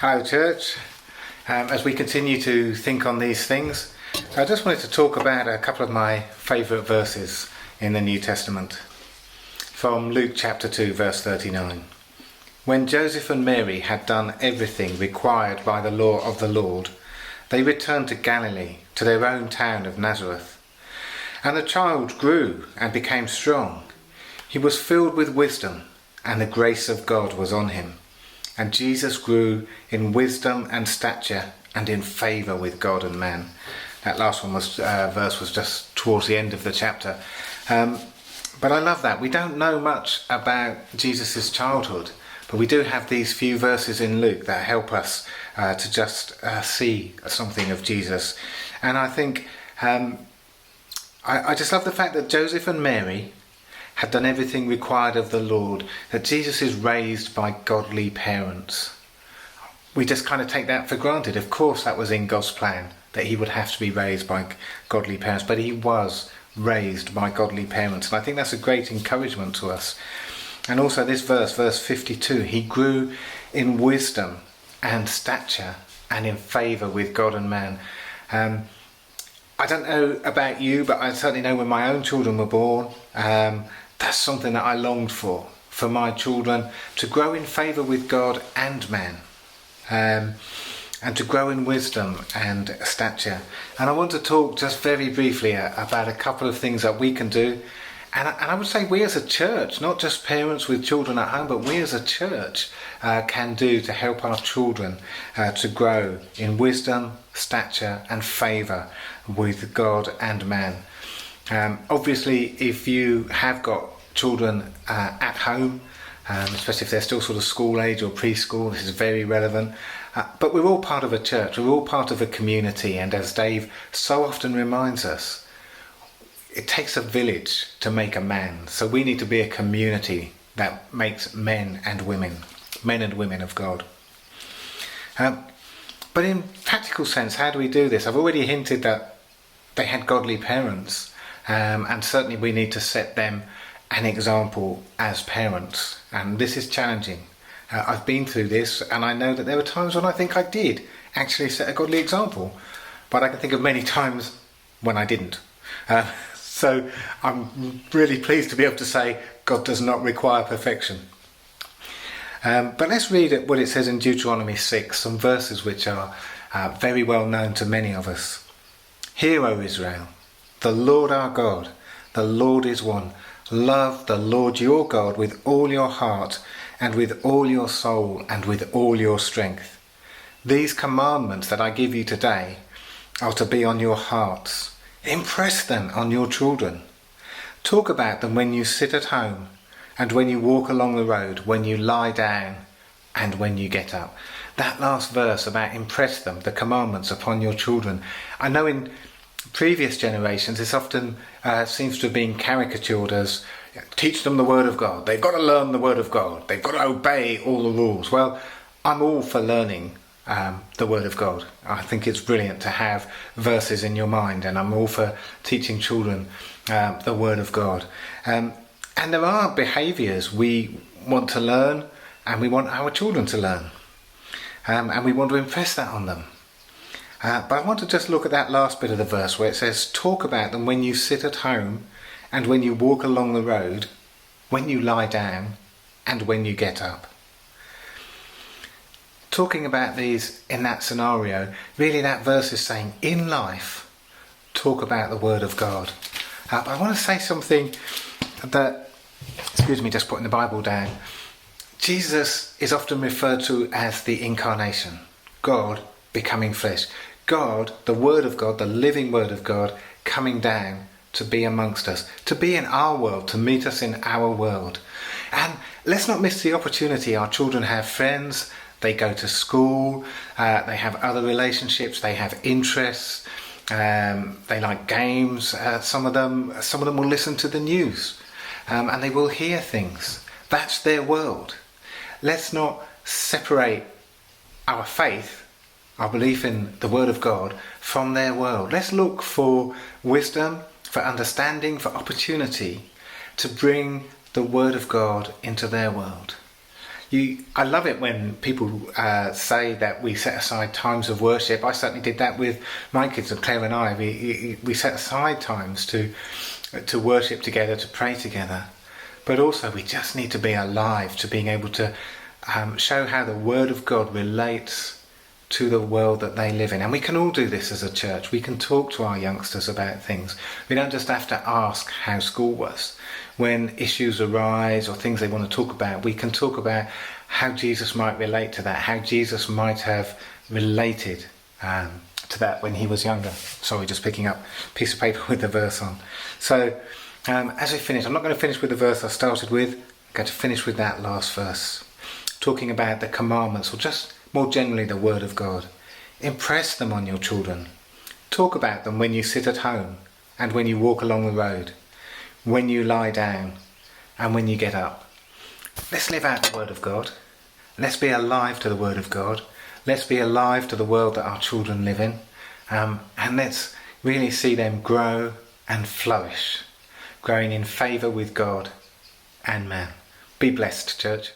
Hello church. As we continue to think on these things, I just wanted to talk about a couple of my favourite verses in the New Testament. From Luke chapter 2 verse 39. When Joseph and Mary had done everything required by the law of the Lord, they returned to Galilee, to their own town of Nazareth. And the child grew and became strong. He was filled with wisdom, and the grace of God was on him. And Jesus grew in wisdom and stature and in favour with God and man. That last verse was just towards the end of the chapter. But I love that. We don't know much about Jesus' childhood, but we do have these few verses in Luke that help us to just see something of Jesus. And I think I just love the fact that Joseph and Mary had done everything required of the Lord, that Jesus is raised by godly parents. We just kind of take that for granted. Of course that was in God's plan, that he would have to be raised by godly parents, but he was raised by godly parents. And I think that's a great encouragement to us. And also this verse 52, he grew in wisdom and stature and in favour with God and man. I don't know about you, but I certainly know when my own children were born, that's something that I longed for my children to grow in favour with God and man, and to grow in wisdom and stature. And I want to talk just very briefly about a couple of things that we can do. And I would say we as a church, not just parents with children at home, but we as a church can do to help our children to grow in wisdom, stature and favour with God and man. Obviously, if you have got children at home, especially if they're still sort of school age or preschool, this is very relevant. But we're all part of a church, we're all part of a community, and as Dave so often reminds us, it takes a village to make a man. So we need to be a community that makes men and women of God. But in practical sense, how do we do this? I've already hinted that they had godly parents, and certainly we need to set them an example as parents. And this is challenging. I've been through this, and I know that there were times when I think I did actually set a godly example, but I can think of many times when I didn't. So I'm really pleased to be able to say God does not require perfection. But let's read what it says in Deuteronomy 6, some verses which are very well known to many of us. Hear, O Israel, the Lord our God, the Lord is one. Love the Lord your God with all your heart and with all your soul and with all your strength. These commandments that I give you today are to be on your hearts. Impress them on your children. Talk about them when you sit at home and when you walk along the road, when you lie down and when you get up. That last verse about impress them, the commandments upon your children. I know in previous generations this often seems to have been caricatured as teach them the word of God. They've got to learn the word of God. They've got to obey all the rules. Well, I'm all for learning the word of God. I think it's brilliant to have verses in your mind, and I'm all for teaching children the word of God. And there are behaviours we want to learn, and we want our children to learn, and we want to impress that on them. But I want to just look at that last bit of the verse where it says, talk about them when you sit at home and when you walk along the road, when you lie down and when you get up. Talking about these in that scenario, really that verse is saying, in life, talk about the word of God. But I want to say something that, just putting the Bible down. Jesus is often referred to as the incarnation, God becoming flesh. God, the word of God, the living word of God, coming down to be amongst us, to be in our world, to meet us in our world. And let's not miss the opportunity. Our children have friends, they go to school, they have other relationships, they have interests, they like games. Some of them will listen to the news, and they will hear things. That's their world. Let's not separate our faith, our belief in the word of God, from their world. Let's look for wisdom, for understanding, for opportunity to bring the word of God into their world. I love it when people say that we set aside times of worship. I certainly did that with my kids, and Claire and I. We set aside times to worship together, to pray together. But also we just need to be alive to being able to show how the Word of God relates to the world that they live in. And we can all do this as a church. We can talk to our youngsters about things. We don't just have to ask how school was. When issues arise or things they want to talk about, we can talk about how Jesus might relate to that, how Jesus might have related to that when he was younger. Sorry, just picking up a piece of paper with the verse on. So as we finish, I'm not going to finish with the verse I started with. I'm going to finish with that last verse, talking about the commandments, or just more generally the Word of God. Impress them on your children. Talk about them when you sit at home and when you walk along the road, when you lie down and when you get up. Let's live out the Word of God. Let's be alive to the Word of God. Let's be alive to the world that our children live in. And let's really see them grow and flourish, growing in favour with God and man. Be blessed, church.